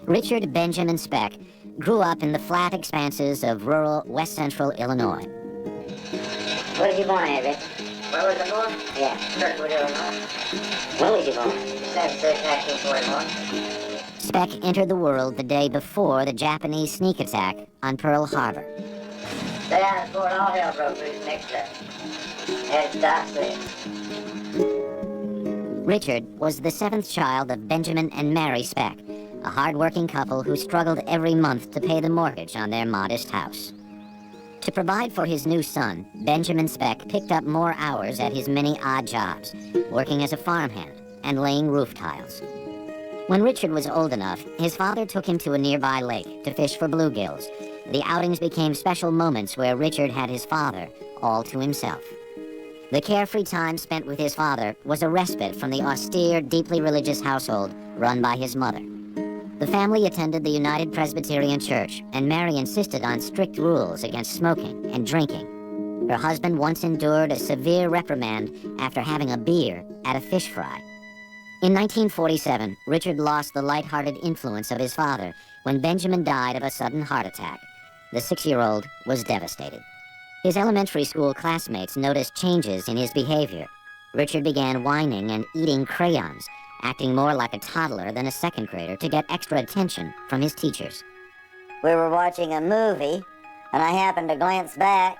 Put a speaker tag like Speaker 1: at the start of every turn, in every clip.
Speaker 1: Richard Benjamin Speck grew up in the flat expanses of rural west central Illinois.
Speaker 2: Where was you born at, Rick?
Speaker 3: Where was I born?
Speaker 2: Yeah.
Speaker 3: Kirkwood, Illinois.
Speaker 2: When was you born?
Speaker 3: 1941.
Speaker 1: Speck entered the world the day before the Japanese sneak attack on Pearl Harbor.
Speaker 3: Day out of Fort, all hell broke loose next day. As Doc said.
Speaker 1: Richard was the seventh child of Benjamin and Mary Speck, a hard-working couple who struggled every month to pay the mortgage on their modest house. To provide for his new son, Benjamin Speck picked up more hours at his many odd jobs, working as a farmhand and laying roof tiles. When Richard was old enough, his father took him to a nearby lake to fish for bluegills. The outings became special moments where Richard had his father all to himself. The carefree time spent with his father was a respite from the austere, deeply religious household run by his mother. The family attended the United Presbyterian Church, and Mary insisted on strict rules against smoking and drinking. Her husband once endured a severe reprimand after having a beer at a fish fry. In 1947, Richard lost the light-hearted influence of his father when Benjamin died of a sudden heart attack. The 6-year-old was devastated. His elementary school classmates noticed changes in his behavior. Richard began whining and eating crayons, acting more like a toddler than a second grader to get extra attention from his teachers.
Speaker 2: We were watching a movie, and I happened to glance back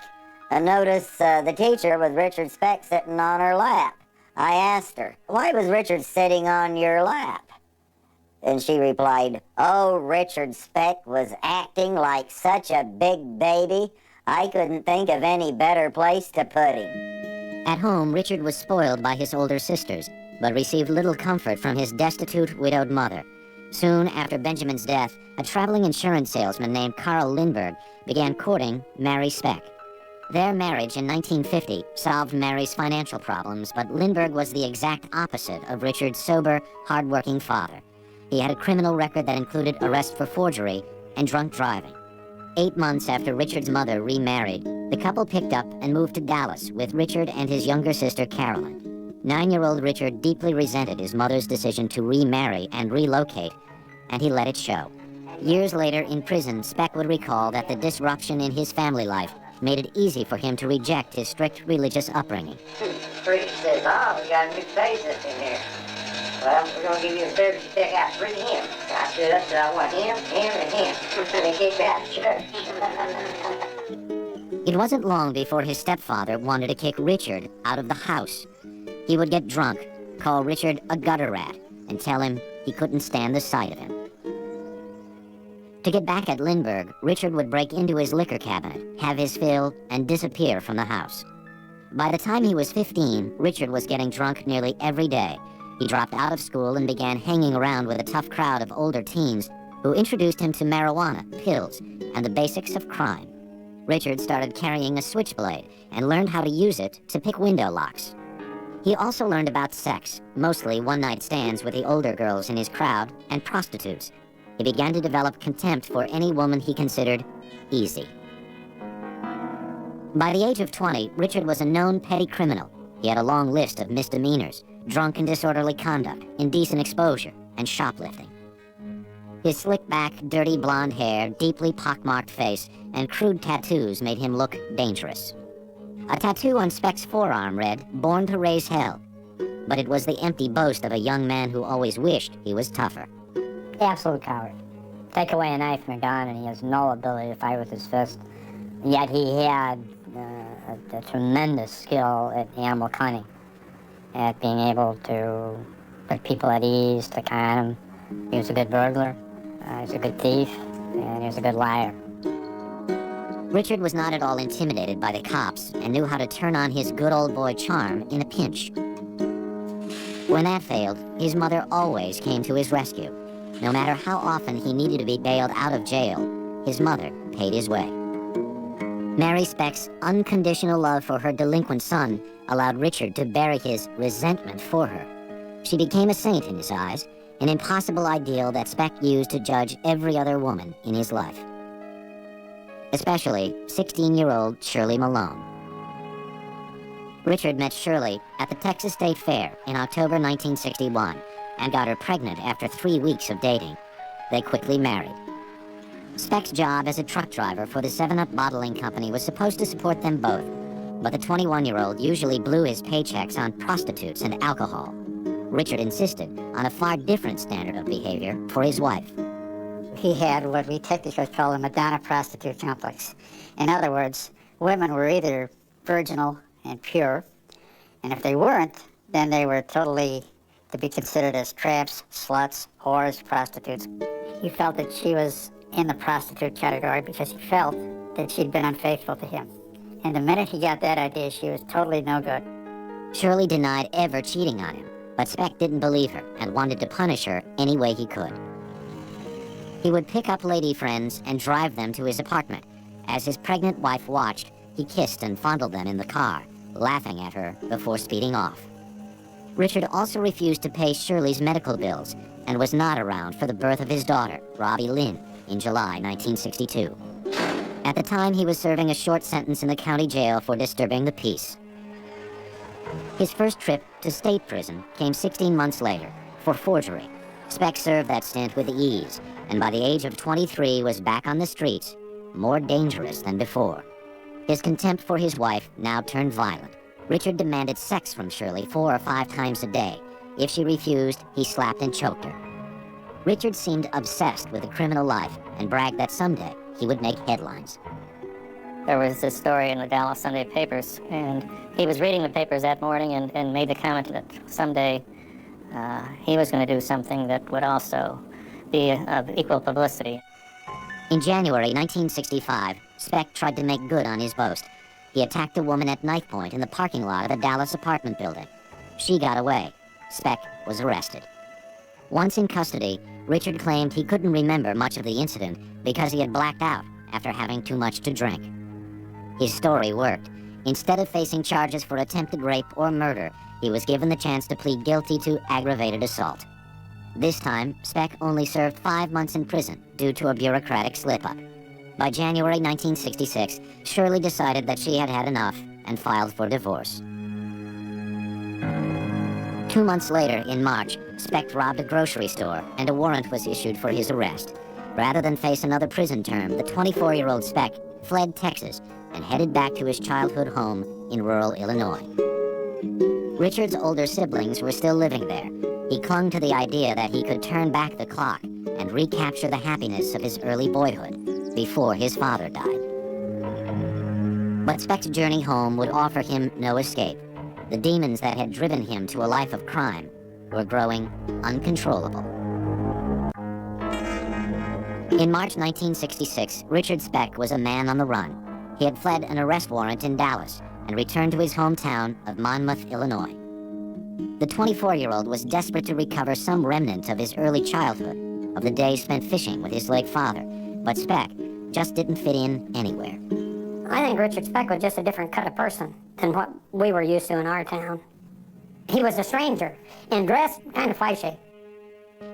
Speaker 2: and notice the teacher with Richard Speck sitting on her lap. I asked her, "Why was Richard sitting on your lap?" And she replied, "Oh, Richard Speck was acting like such a big baby, I couldn't think of any better place to put him."
Speaker 1: At home, Richard was spoiled by his older sisters, but received little comfort from his destitute, widowed mother. Soon after Benjamin's death, a traveling insurance salesman named Carl Lindbergh began courting Mary Speck. Their marriage in 1950 solved Mary's financial problems, but Lindbergh was the exact opposite of Richard's sober, hard-working father. He had a criminal record that included arrest for forgery and drunk driving. 8 months after Richard's mother remarried, the couple picked up and moved to Dallas with Richard and his younger sister Carolyn. 9-year-old Richard deeply resented his mother's decision to remarry and relocate, and he let it show. Years later in prison, Speck would recall that the disruption in his family life made it easy for him to reject his strict religious upbringing.
Speaker 3: Priest says, "Oh, we got a new face up in here. Well, we're going to give you a service to pick out 3 hymns." I stood up and said, "I want him, and him." They kicked me out of church.
Speaker 1: It wasn't long before his stepfather wanted to kick Richard out of the house. He would get drunk, call Richard a gutter rat, and tell him he couldn't stand the sight of him. To get back at Lindbergh, Richard would break into his liquor cabinet, have his fill, and disappear from the house. By the time he was 15, Richard was getting drunk nearly every day. He dropped out of school and began hanging around with a tough crowd of older teens who introduced him to marijuana, pills, and the basics of crime. Richard started carrying a switchblade and learned how to use it to pick window locks. He also learned about sex, mostly one-night stands with the older girls in his crowd and prostitutes. He began to develop contempt for any woman he considered easy. By the age of 20, Richard was a known petty criminal. He had a long list of misdemeanors: drunk and disorderly conduct, indecent exposure, and shoplifting. His slick-back, dirty blonde hair, deeply pockmarked face, and crude tattoos made him look dangerous. A tattoo on Speck's forearm read, "Born to raise hell," but it was the empty boast of a young man who always wished he was tougher.
Speaker 4: Absolute coward. Take away a knife and a gun, and he has no ability to fight with his fist. Yet he had a tremendous skill at animal cunning, at being able to put people at ease, to con them. He was a good burglar, he was a good thief, and he was a good liar.
Speaker 1: Richard was not at all intimidated by the cops and knew how to turn on his good old boy charm in a pinch. When that failed, his mother always came to his rescue. No matter how often he needed to be bailed out of jail, his mother paid his way. Mary Speck's unconditional love for her delinquent son allowed Richard to bury his resentment for her. She became a saint in his eyes, an impossible ideal that Speck used to judge every other woman in his life. Especially 16-year-old Shirley Malone. Richard met Shirley at the Texas State Fair in October 1961 and got her pregnant after 3 weeks of dating. They quickly married. Speck's job as a truck driver for the 7-Up bottling company was supposed to support them both, but the 21-year-old usually blew his paychecks on prostitutes and alcohol. Richard insisted on a far different standard of behavior for his wife.
Speaker 5: He had what we technically call a Madonna-prostitute complex. In other words, women were either virginal and pure, and if they weren't, then they were totally to be considered as tramps, sluts, whores, prostitutes. He felt that she was in the prostitute category because he felt that she'd been unfaithful to him. And the minute he got that idea, she was totally no good.
Speaker 1: Shirley denied ever cheating on him, but Speck didn't believe her and wanted to punish her any way he could. He would pick up lady friends and drive them to his apartment. As his pregnant wife watched, he kissed and fondled them in the car, laughing at her before speeding off. Richard also refused to pay Shirley's medical bills and was not around for the birth of his daughter, Robbie Lynn, in July 1962. At the time, he was serving a short sentence in the county jail for disturbing the peace. His first trip to state prison came 16 months later for forgery. Speck served that stint with ease, and by the age of 23 was back on the streets, more dangerous than before. His contempt for his wife now turned violent. Richard demanded sex from Shirley 4 or 5 times a day. If she refused, he slapped and choked her. Richard seemed obsessed with a criminal life and bragged that someday he would make headlines.
Speaker 4: There was this story in the Dallas Sunday papers, and he was reading the papers that morning and made the comment that someday he was going to do something that would also be of equal publicity.
Speaker 1: In January 1965, Speck tried to make good on his boast. He attacked a woman at knife point in the parking lot of a Dallas apartment building. She got away. Speck was arrested. Once in custody, Richard claimed he couldn't remember much of the incident because he had blacked out after having too much to drink. His story worked. Instead of facing charges for attempted rape or murder, he was given the chance to plead guilty to aggravated assault. This time, Speck only served 5 months in prison due to a bureaucratic slip-up. By January 1966, Shirley decided that she had had enough and filed for divorce. 2 months later, in March, Speck robbed a grocery store and a warrant was issued for his arrest. Rather than face another prison term, the 24-year-old Speck fled Texas and headed back to his childhood home in rural Illinois. Richard's older siblings were still living there. He clung to the idea that he could turn back the clock and recapture the happiness of his early boyhood before his father died. But Speck's journey home would offer him no escape. The demons that had driven him to a life of crime were growing uncontrollable. In March 1966, Richard Speck was a man on the run. He had fled an arrest warrant in Dallas and returned to his hometown of Monmouth, Illinois. The 24-year-old was desperate to recover some remnant of his early childhood, of the days spent fishing with his late father, but Speck just didn't fit in anywhere.
Speaker 5: I think Richard Speck was just a different kind of person than what we were used to in our town. He was a stranger and dressed kind of flashy.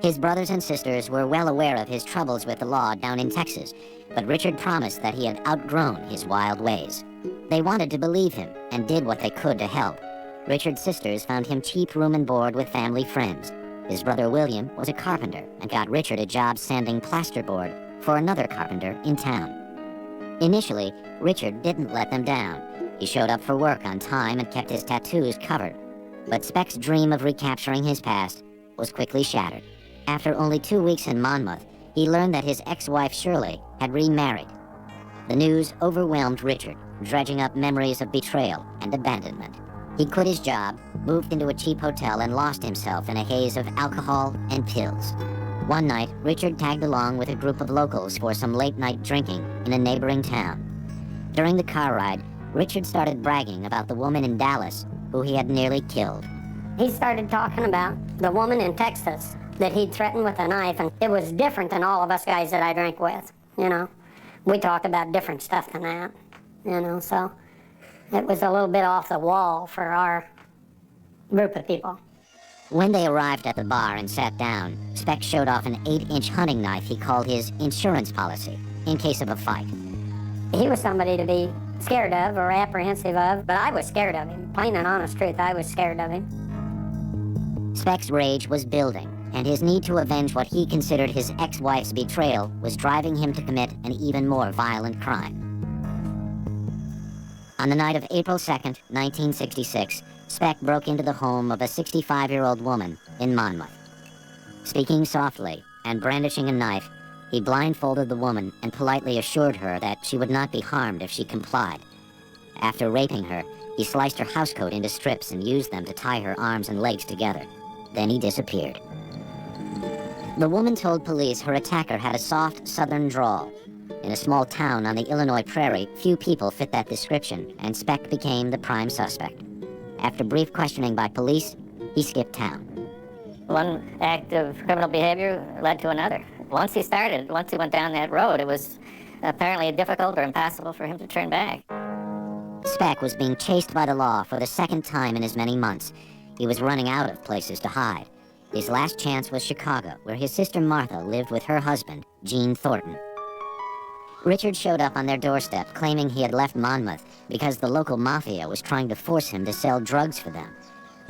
Speaker 1: His brothers and sisters were well aware of his troubles with the law down in Texas, but Richard promised that he had outgrown his wild ways. They wanted to believe him and did what they could to help. Richard's sisters found him cheap room and board with family friends. His brother William was a carpenter and got Richard a job sanding plasterboard for another carpenter in town. Initially, Richard didn't let them down. He showed up for work on time and kept his tattoos covered. But Speck's dream of recapturing his past was quickly shattered. After only 2 weeks in Monmouth, he learned that his ex-wife Shirley had remarried. The news overwhelmed Richard, dredging up memories of betrayal and abandonment. He quit his job, moved into a cheap hotel, and lost himself in a haze of alcohol and pills. One night, Richard tagged along with a group of locals for some late-night drinking in a neighboring town. During the car ride, Richard started bragging about the woman in Dallas who he had nearly killed.
Speaker 5: He started talking about the woman in Texas that he'd threatened with a knife, and it was different than all of us guys that I drank with, you know. We talked about different stuff than that, you know, so it was a little bit off the wall for our group of people.
Speaker 1: When they arrived at the bar and sat down, Speck showed off an 8-inch hunting knife he called his insurance policy in case of a fight.
Speaker 5: He was somebody to be scared of or apprehensive of, but I was scared of him. Plain and honest truth, I was scared of him.
Speaker 1: Speck's rage was building, and his need to avenge what he considered his ex-wife's betrayal was driving him to commit an even more violent crime. On the night of April 2nd, 1966, Speck broke into the home of a 65-year-old woman in Monmouth. Speaking softly and brandishing a knife, he blindfolded the woman and politely assured her that she would not be harmed if she complied. After raping her, he sliced her housecoat into strips and used them to tie her arms and legs together. Then he disappeared. The woman told police her attacker had a soft southern drawl. In a small town on the Illinois prairie, few people fit that description, and Speck became the prime suspect. After brief questioning by police, he skipped town.
Speaker 4: One act of criminal behavior led to another. Once he went down that road, it was apparently difficult or impossible for him to turn back.
Speaker 1: Speck was being chased by the law for the second time in as many months. He was running out of places to hide. His last chance was Chicago, where his sister Martha lived with her husband, Gene Thornton. Richard showed up on their doorstep claiming he had left Monmouth because the local mafia was trying to force him to sell drugs for them.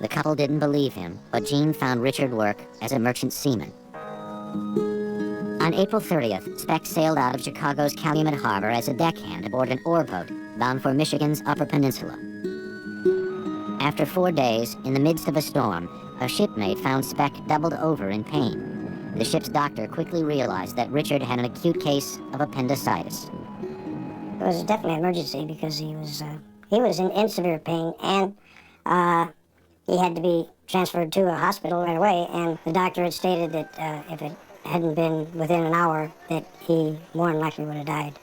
Speaker 1: The couple didn't believe him, but Gene found Richard work as a merchant seaman. On April 30th, Speck sailed out of Chicago's Calumet Harbor as a deckhand aboard an ore boat bound for Michigan's Upper Peninsula. After 4 days, in the midst of a storm, a shipmate found Speck doubled over in pain. The ship's doctor quickly realized that Richard had an acute case of appendicitis.
Speaker 6: It was definitely an emergency because he was in severe pain, and he had to be transferred to a hospital right away, and the doctor had stated that if it hadn't been within an hour, that he more than likely would have died.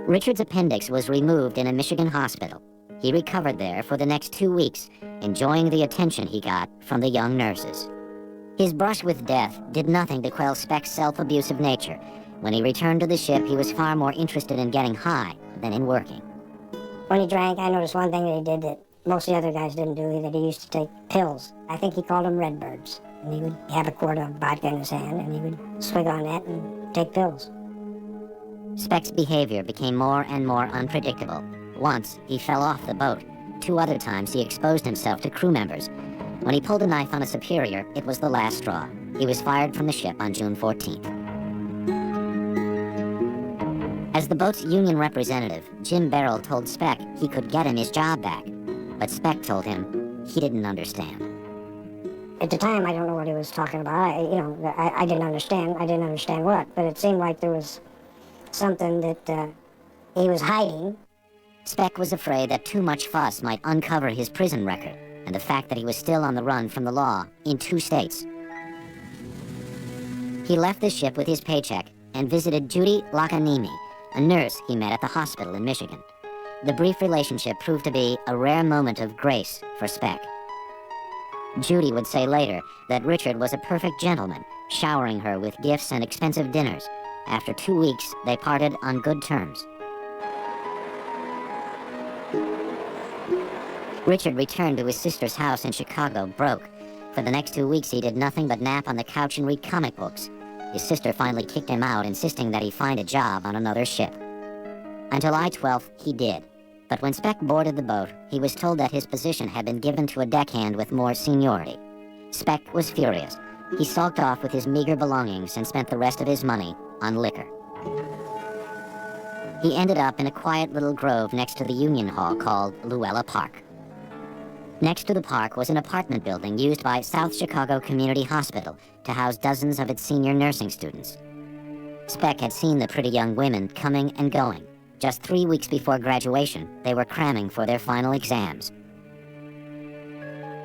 Speaker 1: Richard's appendix was removed in a Michigan hospital. He recovered there for the next 2 weeks, enjoying the attention he got from the young nurses. His brush with death did nothing to quell Speck's self-abusive nature. When he returned to the ship, he was far more interested in getting high than in working.
Speaker 6: When he drank, I noticed one thing that he did that most of the other guys didn't do, that he used to take pills. I think he called them Redbirds. And he would have a quart of vodka in his hand, and he would swig on that and take pills.
Speaker 1: Speck's behavior became more and more unpredictable. Once, he fell off the boat. 2 other times, he exposed himself to crew members. When he pulled a knife on a superior, it was the last straw. He was fired from the ship on June 14th. As the boat's union representative, Jim Barrell told Speck he could get him his job back. But Speck told him he didn't understand.
Speaker 6: At the time, I don't know what he was talking about. I didn't understand. I didn't understand what, but it seemed like there was something that he was hiding.
Speaker 1: Speck was afraid that too much fuss might uncover his prison record and the fact that he was still on the run from the law in 2 states. He left the ship with his paycheck and visited Judy Lacanimi, a nurse he met at the hospital in Michigan. The brief relationship proved to be a rare moment of grace for Speck. Judy would say later that Richard was a perfect gentleman, showering her with gifts and expensive dinners. After 2 weeks, they parted on good terms. Richard returned to his sister's house in Chicago broke. For the next 2 weeks, he did nothing but nap on the couch and read comic books. His sister finally kicked him out, insisting that he find a job on another ship. On July 12th, he did. But when Speck boarded the boat, he was told that his position had been given to a deckhand with more seniority. Speck was furious. He sulked off with his meager belongings and spent the rest of his money on liquor. He ended up in a quiet little grove next to the Union Hall called Luella Park. Next to the park was an apartment building used by South Chicago Community Hospital to house dozens of its senior nursing students. Speck had seen the pretty young women coming and going. Just 3 weeks before graduation, they were cramming for their final exams.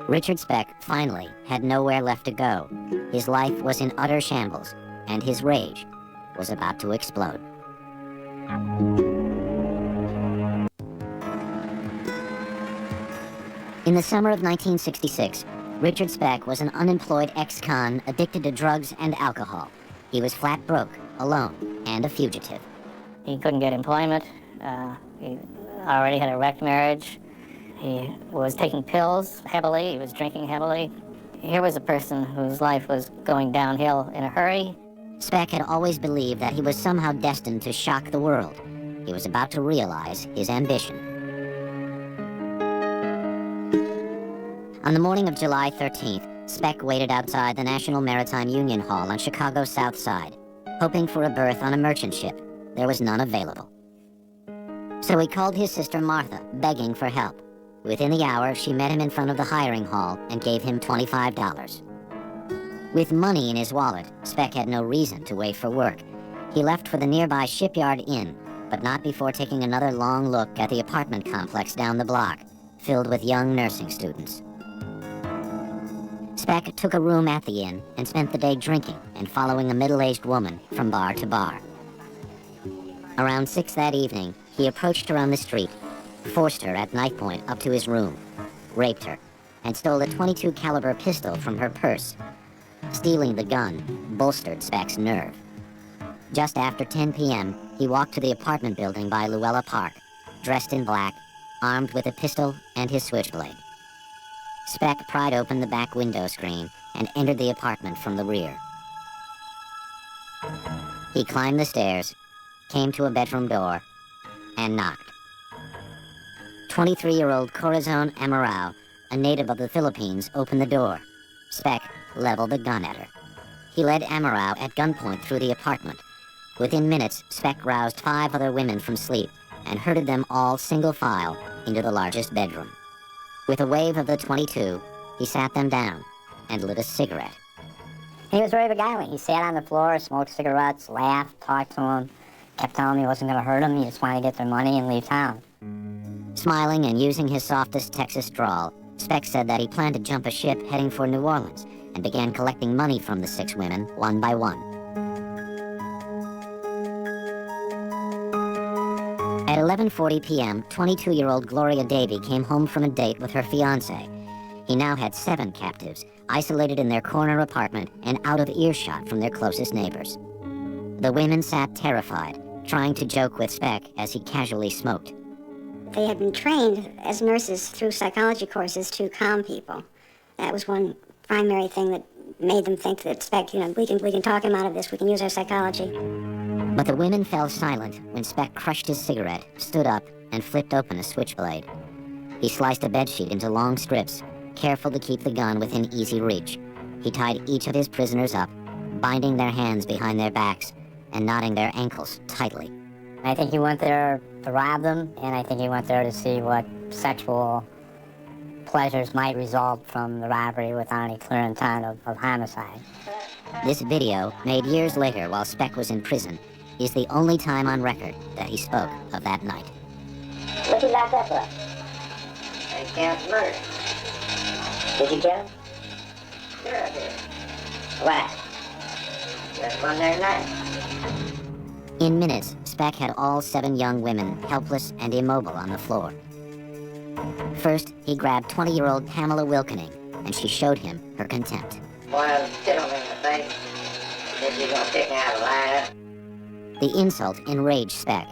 Speaker 1: Richard Speck finally had nowhere left to go. His life was in utter shambles, and his rage was about to explode. In the summer of 1966, Richard Speck was an unemployed ex-con addicted to drugs and alcohol. He was flat broke, alone, and a fugitive.
Speaker 4: He couldn't get employment. He already had a wrecked marriage. He was taking pills heavily. He was drinking heavily. Here was a person whose life was going downhill in a hurry.
Speaker 1: Speck had always believed that he was somehow destined to shock the world. He was about to realize his ambition. On the morning of July 13th, Speck waited outside the National Maritime Union Hall on Chicago's South Side, hoping for a berth on a merchant ship. There was none available. So he called his sister Martha, begging for help. Within the hour, she met him in front of the hiring hall and gave him $25. With money in his wallet, Speck had no reason to wait for work. He left for the nearby Shipyard Inn, but not before taking another long look at the apartment complex down the block, filled with young nursing students. Speck took a room at the inn and spent the day drinking and following a middle-aged woman from bar to bar. Around 6 that evening, he approached her on the street, forced her at knife point up to his room, raped her, and stole a .22 caliber pistol from her purse. Stealing the gun bolstered Speck's nerve. Just after 10 p.m., he walked to the apartment building by Luella Park, dressed in black, armed with a pistol and his switchblade. Speck pried open the back window screen and entered the apartment from the rear. He climbed the stairs, came to a bedroom door, and knocked. 23-year-old Corazon Amorao, a native of the Philippines, opened the door. Speck leveled a gun at her. He led Amorao at gunpoint through the apartment. Within minutes, Speck roused 5 other women from sleep and herded them all single file into the largest bedroom. With a wave of the .22, he sat them down and lit a cigarette.
Speaker 4: He was very beguiling. He sat on the floor, smoked cigarettes, laughed, talked to him, kept telling me he wasn't going to hurt him. He just wanted to get their money and leave town.
Speaker 1: Smiling and using his softest Texas drawl, Speck said that he planned to jump a ship heading for New Orleans and began collecting money from the 6 women one by one. At 11:40 p.m., 22-year-old Gloria Davy came home from a date with her fiancé. He now had 7 captives, isolated in their corner apartment and out of earshot from their closest neighbors. The women sat terrified, trying to joke with Speck as he casually smoked.
Speaker 6: They had been trained as nurses through psychology courses to calm people. That was one primary thing that made them think that Speck, we can talk him out of this, we can use our psychology.
Speaker 1: But the women fell silent when Speck crushed his cigarette, stood up, and flipped open a switchblade. He sliced a bedsheet into long strips, careful to keep the gun within easy reach. He tied each of his prisoners up, binding their hands behind their backs and knotting their ankles tightly.
Speaker 4: I think he went there to rob them, and I think he went there to see what sexual pleasures might result from the robbery without any clear intent of homicide.
Speaker 1: This video, made years later while Speck was in prison, is the only time on record that he spoke of that night.
Speaker 3: What you locked up for? I count murder. Did you kill him? Sure I did. Why? Just one there night.
Speaker 1: In minutes, Speck had all 7 young women helpless and immobile on the floor. First, he grabbed 20-year-old Pamela Wilkening, and she showed him her contempt.
Speaker 3: Boy, sit on me in the face. Said you're gonna pick me out of lineup.
Speaker 1: The insult enraged Speck.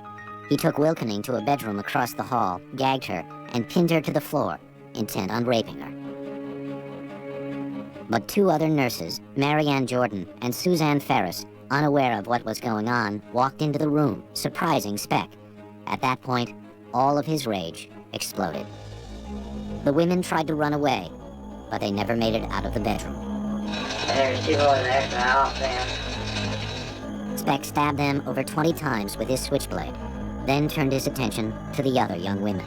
Speaker 1: He took Wilkening to a bedroom across the hall, gagged her, and pinned her to the floor, intent on raping her. But 2 other nurses, Marianne Jordan and Suzanne Ferris, unaware of what was going on, walked into the room, surprising Speck. At that point, all of his rage exploded. The women tried to run away, but they never made it out of the bedroom.
Speaker 3: There's 2 over there, so I off them.
Speaker 1: Speck stabbed them over 20 times with his switchblade, then turned his attention to the other young women.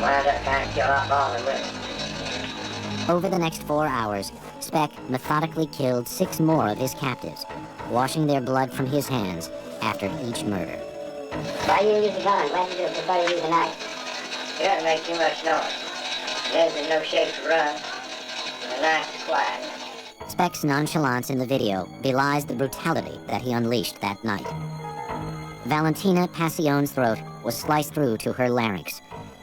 Speaker 3: Wound up trying to kill off all the women.
Speaker 1: Over the next 4 hours, Speck methodically killed 6 more of his captives, washing their blood from his hands after each murder.
Speaker 3: Why you use a gun? Why did you prefer to use a knife? It doesn't make too much noise. There's in no shape to run. And the knife is quiet.
Speaker 1: Speck's nonchalance in the video belies the brutality that he unleashed that night. Valentina Passion's throat was sliced through to her larynx.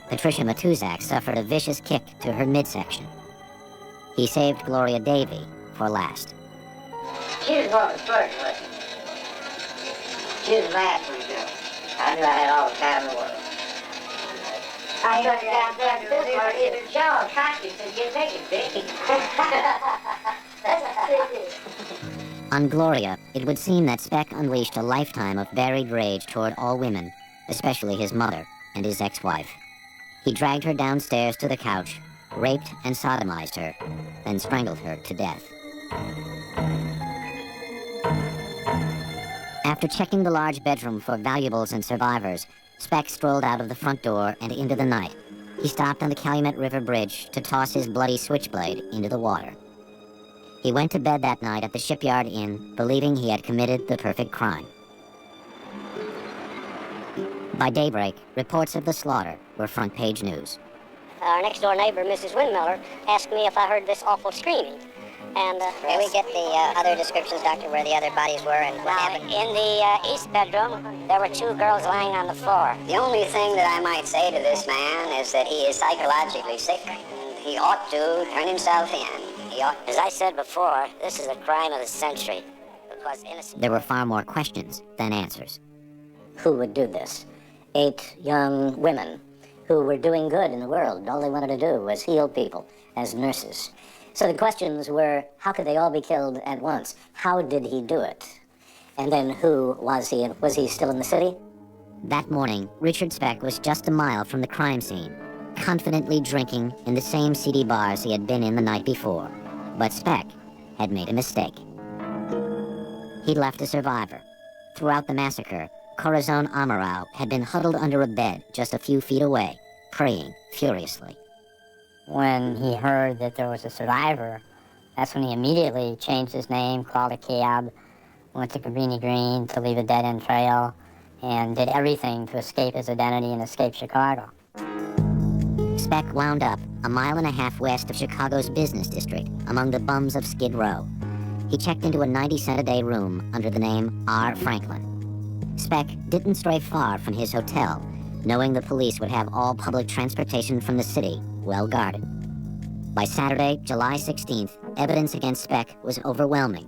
Speaker 1: Patricia Matuzak suffered a vicious kick to her midsection. He saved Gloria Davy for last.
Speaker 3: She was one of the first, wasn't she? She was the last one, too. I knew I had all the time in the world. I shut you down there to this part. Either Joe or Cocky said, you take it, Vicky.
Speaker 1: On Gloria, it would seem that Speck unleashed a lifetime of buried rage toward all women, especially his mother and his ex-wife. He dragged her downstairs to the couch, raped and sodomized her, then strangled her to death. After checking the large bedroom for valuables and survivors, Speck strolled out of the front door and into the night. He stopped on the Calumet River Bridge to toss his bloody switchblade into the water. He went to bed that night at the Shipyard Inn, believing he had committed the perfect crime. By daybreak, reports of the slaughter were front-page news.
Speaker 6: Our next-door neighbor, Mrs. Windmiller, asked me if I heard this awful screaming. And
Speaker 2: May we get the other descriptions, Doctor, where the other bodies were and what happened?
Speaker 6: in the east bedroom, there were two girls lying on the floor.
Speaker 2: The only thing that I might say to this man is that he is psychologically sick. He ought to turn himself in. He ought.
Speaker 6: As I said before, this is a crime of the century. Because innocent.
Speaker 1: There were far more questions than answers.
Speaker 4: Who would do this? 8 young women who were doing good in the world. All they wanted to do was heal people as nurses. So the questions were, how could they all be killed at once? How did he do it? And then who was he, and was he still in the city?
Speaker 1: That morning, Richard Speck was just a mile from the crime scene, confidently drinking in the same seedy bars he had been in the night before. But Speck had made a mistake. He'd left a survivor. Throughout the massacre, Corazon Amaral had been huddled under a bed just a few feet away, praying furiously.
Speaker 4: When he heard that there was a survivor, that's when he immediately changed his name, called a cab, went to Cabrini Green to leave a dead-end trail, and did everything to escape his identity and escape Chicago.
Speaker 1: Speck wound up a mile and a half west of Chicago's business district, among the bums of Skid Row. He checked into a 90-cent-a-day room under the name R. Franklin. Speck didn't stray far from his hotel, knowing the police would have all public transportation from the city well guarded. By Saturday, July 16th, evidence against Speck was overwhelming.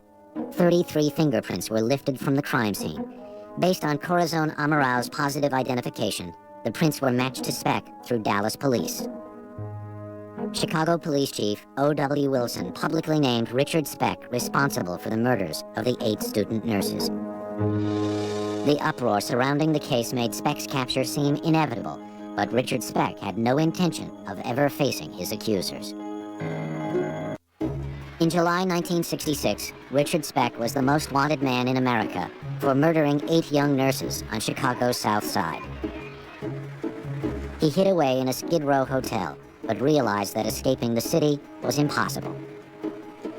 Speaker 1: 33 fingerprints were lifted from the crime scene. Based on Corazon Amaral's positive identification, the prints were matched to Speck through Dallas police. Chicago Police Chief O.W. Wilson publicly named Richard Speck responsible for the murders of the 8 student nurses. The uproar surrounding the case made Speck's capture seem inevitable, but Richard Speck had no intention of ever facing his accusers. In July 1966, Richard Speck was the most wanted man in America for murdering 8 young nurses on Chicago's South Side. He hid away in a Skid Row hotel, but realized that escaping the city was impossible.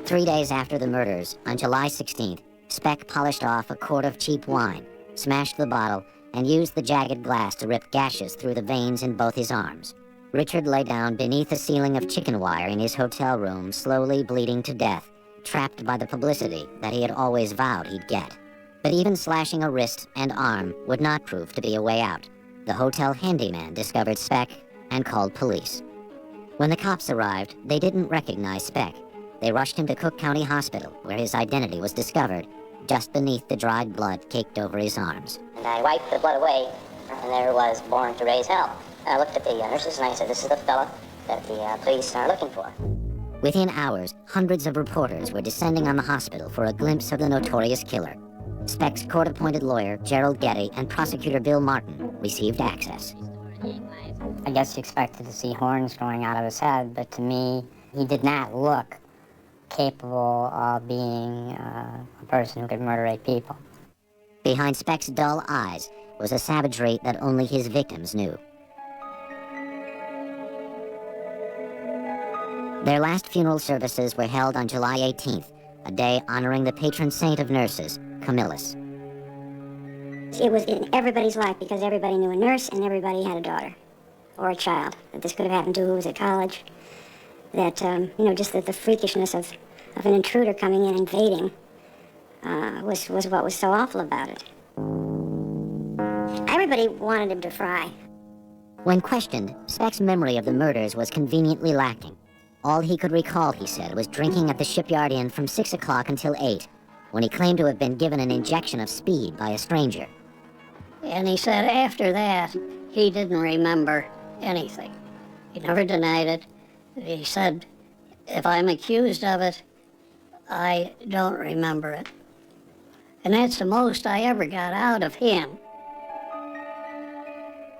Speaker 1: 3 days after the murders, on July 16th, Speck polished off a quart of cheap wine, smashed the bottle, and used the jagged glass to rip gashes through the veins in both his arms. Richard lay down beneath a ceiling of chicken wire in his hotel room, slowly bleeding to death, trapped by the publicity that he had always vowed he'd get. But even slashing a wrist and arm would not prove to be a way out. The hotel handyman discovered Speck and called police. When the cops arrived, they didn't recognize Speck. They rushed him to Cook County Hospital, where his identity was discovered, just beneath the dried blood caked over his arms.
Speaker 4: And I wiped the blood away, and there was Born to Raise Hell. I looked at the nurses and I said, this is the fella that the police are looking for.
Speaker 1: Within hours, hundreds of reporters were descending on the hospital for a glimpse of the notorious killer. Speck's court-appointed lawyer, Gerald Getty, and prosecutor Bill Martin received access.
Speaker 4: I guess you expected to see horns growing out of his head, but to me, he did not look capable of being a person who could murder 8 people.
Speaker 1: Behind Speck's dull eyes was a savagery that only his victims knew. Their last funeral services were held on July 18th, a day honoring the patron saint of nurses, Camillus.
Speaker 6: It was in everybody's life because everybody knew a nurse and everybody had a daughter or a child that this could have happened to who was at college. That, just that the freakishness of an intruder coming in invading was what was so awful about it. Everybody wanted him to fry.
Speaker 1: When questioned, Speck's memory of the murders was conveniently lacking. All he could recall, he said, was drinking at the Shipyard Inn from 6 o'clock until 8, when he claimed to have been given an injection of speed by a stranger.
Speaker 7: And he said after that, he didn't remember anything. He never denied it. He said, if I'm accused of it, I don't remember it. And that's the most I ever got out of him.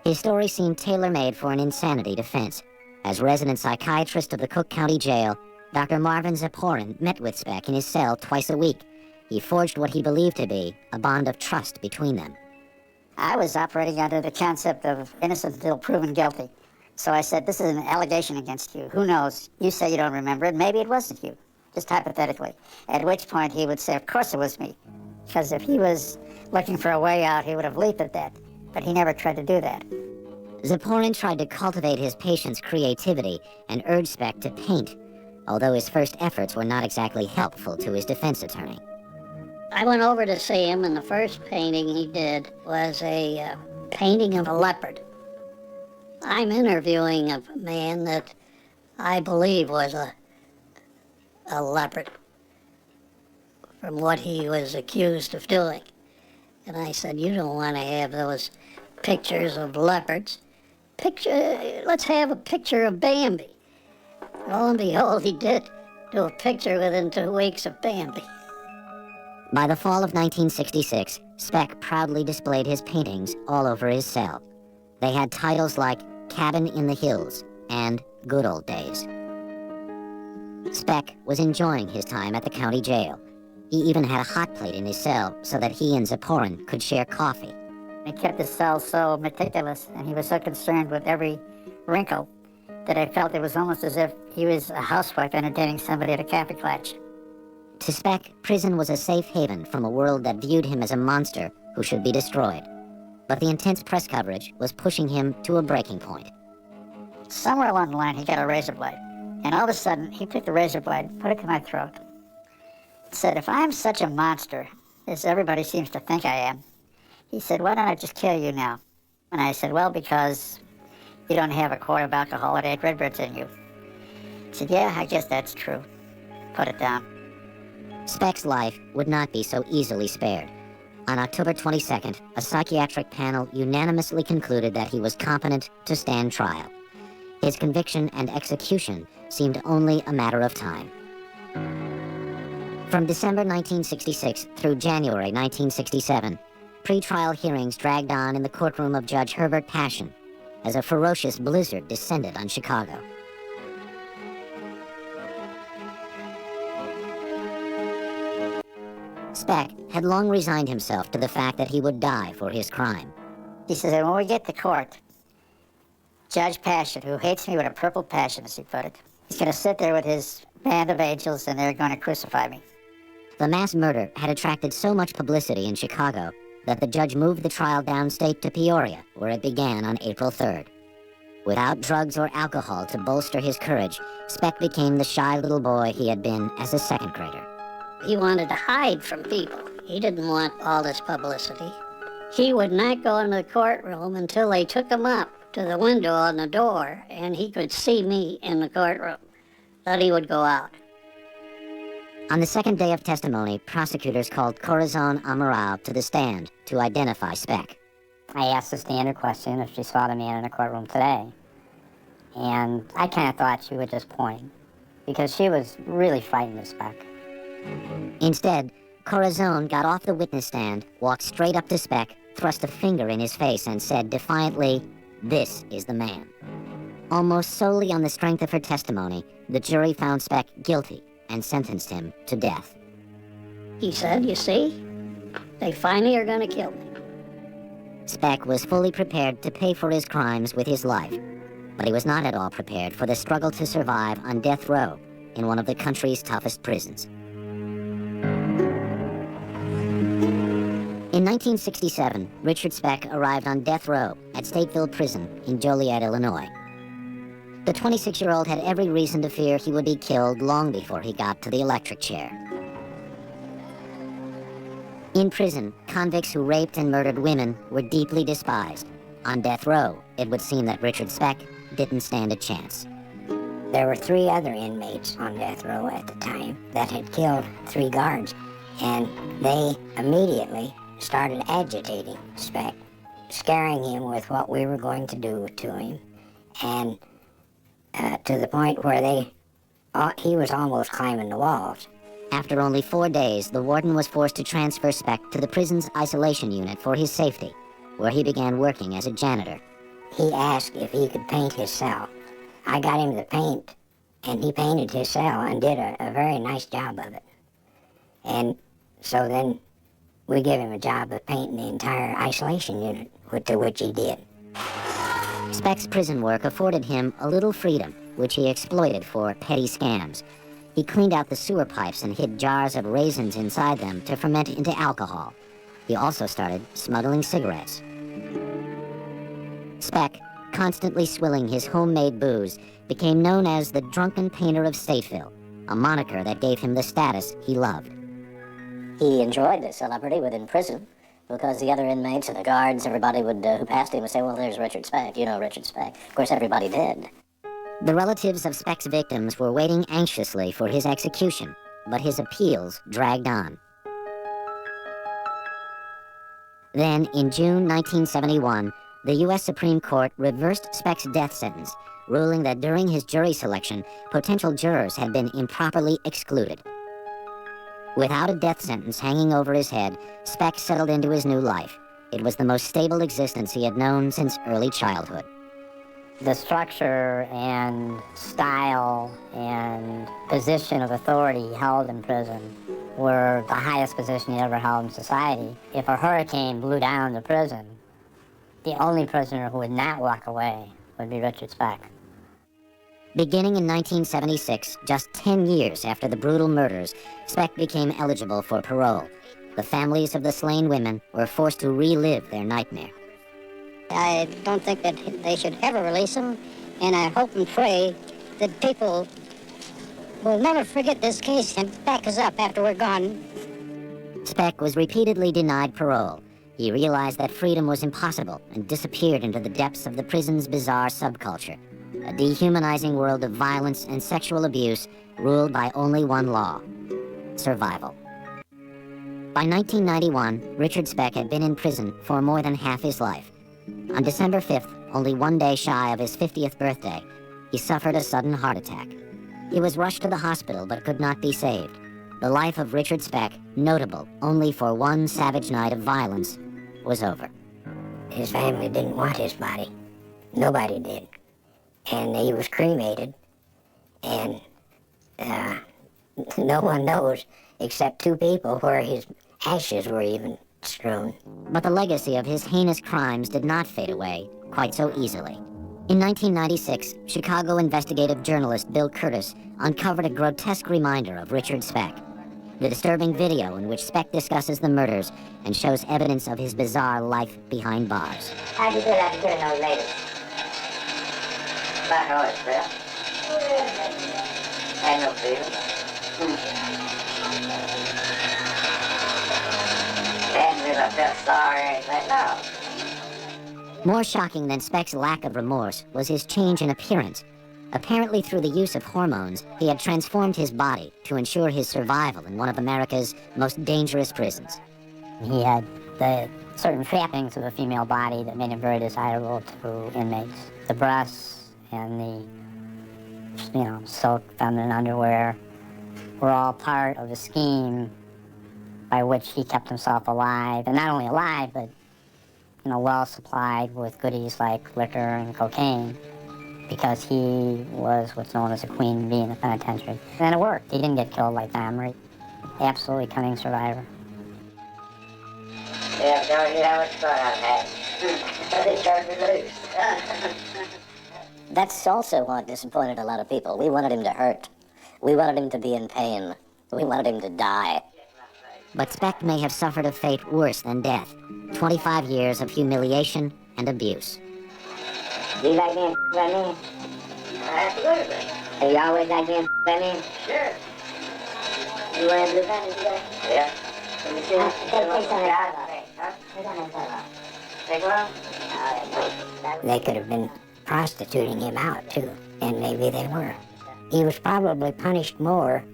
Speaker 1: His story seemed tailor-made for an insanity defense. As resident psychiatrist of the Cook County Jail, Dr. Marvin Zaporin met with Speck in his cell twice a week. He forged what he believed to be a bond of trust between them.
Speaker 5: I was operating under the concept of innocent until proven guilty. So I said, this is an allegation against you. Who knows? You say you don't remember it. Maybe it wasn't you, just hypothetically. At which point he would say, of course it was me. Because if he was looking for a way out, he would have leaped at that. But he never tried to do that.
Speaker 1: Zaporin tried to cultivate his patient's creativity and urged Speck to paint, although his first efforts were not exactly helpful to his defense attorney.
Speaker 7: I went over to see him, and the first painting he did was a painting of a leopard. I'm interviewing a man that I believe was a leopard from what he was accused of doing. And I said, you don't want to have those pictures of leopards. Let's have a picture of Bambi. Lo and behold, he did do a picture within 2 weeks of Bambi.
Speaker 1: By the fall of 1966, Speck proudly displayed his paintings all over his cell. They had titles like Cabin in the Hills and Good Old Days. Speck was enjoying his time at the county jail. He even had a hot plate in his cell so that he and Zaporin could share coffee.
Speaker 5: He kept his cell so meticulous, and he was so concerned with every wrinkle that I felt it was almost as if he was a housewife entertaining somebody at a cafe clutch.
Speaker 1: To Speck, prison was a safe haven from a world that viewed him as a monster who should be destroyed. But the intense press coverage was pushing him to a breaking point.
Speaker 5: Somewhere along the line, he got a razor blade. And all of a sudden, he took the razor blade, put it to my throat, said, if I'm such a monster, as everybody seems to think I am, he said, why don't I just kill you now? And I said, well, because you don't have a quart of alcohol at 8 Redbirds in you. He said, yeah, I guess that's true. Put it down.
Speaker 1: Speck's life would not be so easily spared. On October 22nd, a psychiatric panel unanimously concluded that he was competent to stand trial. His conviction and execution seemed only a matter of time. From December 1966 through January 1967, pre-trial hearings dragged on in the courtroom of Judge Herbert Passion as a ferocious blizzard descended on Chicago. Speck had long resigned himself to the fact that he would die for his crime.
Speaker 5: He says, when we get to court, Judge Passion, who hates me with a purple passion, as he put it, he's going to sit there with his band of angels and they're going to crucify me.
Speaker 1: The mass murder had attracted so much publicity in Chicago that the judge moved the trial downstate to Peoria, where it began on April 3rd. Without drugs or alcohol to bolster his courage, Speck became the shy little boy he had been as a second grader.
Speaker 7: He wanted to hide from people. He didn't want all this publicity. He would not go into the courtroom until they took him up to the window on the door and he could see me in the courtroom. Then he would go out.
Speaker 1: On the second day of testimony, prosecutors called Corazon Amaral to the stand to identify Speck.
Speaker 4: I asked the standard question if she saw the man in the courtroom today. And I kind of thought she would just point, because she was really frightened of Speck.
Speaker 1: Instead, Corazon got off the witness stand, walked straight up to Speck, thrust a finger in his face, and said defiantly, "This is the man." Almost solely on the strength of her testimony, the jury found Speck guilty and sentenced him to death.
Speaker 7: He said, you see, they finally are going to kill me.
Speaker 1: Speck was fully prepared to pay for his crimes with his life, but he was not at all prepared for the struggle to survive on death row in one of the country's toughest prisons. In 1967, Richard Speck arrived on death row at Stateville Prison in Joliet, Illinois. The 26-year-old had every reason to fear he would be killed long before he got to the electric chair. In prison, convicts who raped and murdered women were deeply despised. On death row, it would seem that Richard Speck didn't stand a chance.
Speaker 6: There were 3 other inmates on death row at the time that had killed 3 guards, and they immediately started agitating Speck, scaring him with what we were going to do to him, and to the point where he was almost climbing the walls.
Speaker 1: After only 4 days, the warden was forced to transfer Speck to the prison's isolation unit for his safety, where he began working as a janitor.
Speaker 6: He asked if he could paint his cell, I got him to paint, and he painted his cell and did a very nice job of it. And so then we gave him a job of painting the entire isolation unit, to which he did.
Speaker 1: Speck's prison work afforded him a little freedom, which he exploited for petty scams. He cleaned out the sewer pipes and hid jars of raisins inside them to ferment into alcohol. He also started smuggling cigarettes. Speck, constantly swilling his homemade booze, became known as the Drunken Painter of Stateville, a moniker that gave him the status he loved.
Speaker 7: He enjoyed the celebrity within prison because the other inmates and the guards, everybody would who passed him would say, well, there's Richard Speck. You know Richard Speck. Of course, everybody did.
Speaker 1: The relatives of Speck's victims were waiting anxiously for his execution, but his appeals dragged on. Then, in June 1971, the U.S. Supreme Court reversed Speck's death sentence, ruling that during his jury selection, potential jurors had been improperly excluded. Without a death sentence hanging over his head, Speck settled into his new life. It was the most stable existence he had known since early childhood.
Speaker 4: The structure and style and position of authority held in prison were the highest position he ever held in society. If a hurricane blew down the prison, the only prisoner who would not walk away would be Richard Speck.
Speaker 1: Beginning in 1976, just 10 years after the brutal murders, Speck became eligible for parole. The families of the slain women were forced to relive their nightmare.
Speaker 6: I don't think that they should ever release him, and I hope and pray that people will never forget this case and back us up after we're gone.
Speaker 1: Speck was repeatedly denied parole. He realized that freedom was impossible and disappeared into the depths of the prison's bizarre subculture, a dehumanizing world of violence and sexual abuse ruled by only one law: survival. By 1991, Richard Speck had been in prison for more than half his life. On December 5th, only one day shy of his 50th birthday, he suffered a sudden heart attack. He was rushed to the hospital but could not be saved. The life of Richard Speck, notable only for one savage night of violence, was over.
Speaker 6: His family didn't want his body. Nobody did. And he was cremated, and no one knows except two people where his ashes were even strewn.
Speaker 1: But the legacy of his heinous crimes did not fade away quite so easily. In 1996, Chicago investigative journalist Bill Curtis uncovered a grotesque reminder of Richard Speck. The disturbing video in which Speck discusses the murders and shows evidence of his bizarre life behind bars.
Speaker 3: How'd you do that to killing those ladies? Back how it's there. Had no feeling. And I felt sorry or anything, no.
Speaker 1: More shocking than Speck's lack of remorse was his change in appearance. Apparently through the use of hormones, he had transformed his body to ensure his survival in one of America's most dangerous prisons.
Speaker 4: He had the certain trappings of a female body that made him very desirable to inmates. The breasts and the, silk feminine underwear were all part of a scheme by which he kept himself alive, and not only alive, but well supplied with goodies like liquor and cocaine, because he was what's known as a queen bee in the penitentiary. And it worked. He didn't get killed like Dahmer. Absolutely cunning survivor.
Speaker 3: Yeah, don't you know what's fun I've had? They turned me loose.
Speaker 7: That's also what disappointed a lot of people. We wanted him to hurt. We wanted him to be in pain. We wanted him to die.
Speaker 1: But Speck may have suffered a fate worse than death. 25 years of humiliation and abuse.
Speaker 3: Do you like being by me? Absolutely. Have you always liked being by me? Sure. You wearing blue panties today? Yeah. Let me see. Take some of Take one?
Speaker 6: They could have been prostituting him out, too, and maybe they were. He was probably punished more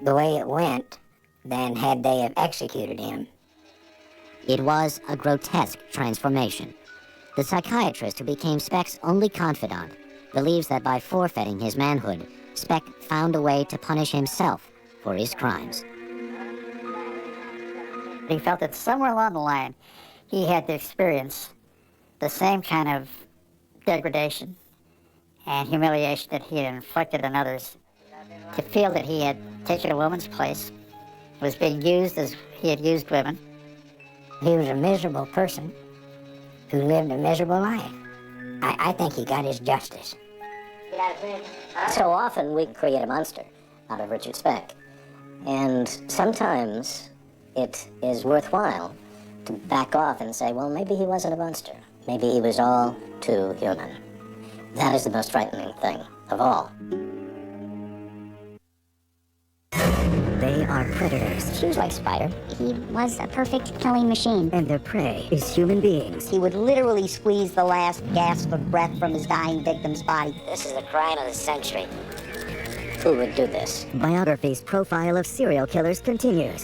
Speaker 6: the way it went than had they have executed him.
Speaker 1: It was a grotesque transformation. The psychiatrist who became Speck's only confidant believes that by forfeiting his manhood, Speck found a way to punish himself for his crimes.
Speaker 5: He felt that somewhere along the line, he had to experience the same kind of degradation and humiliation that he had inflicted on others, to feel that he had taken a woman's place, was being used as he had used women.
Speaker 6: He was a miserable person who lived a miserable life. I think he got his justice.
Speaker 1: So often we create a monster out of Richard Speck. And sometimes it is worthwhile to back off and say, well, maybe he wasn't a monster. Maybe he was all too human. That is the most frightening thing of all.
Speaker 8: They are predators.
Speaker 1: She was like Spider.
Speaker 9: He was a perfect killing machine.
Speaker 8: And their prey is human beings.
Speaker 9: He would literally squeeze the last gasp of breath from his dying victim's body.
Speaker 1: This is the crime of the century. Who would do this?
Speaker 8: Biography's profile of serial killers continues.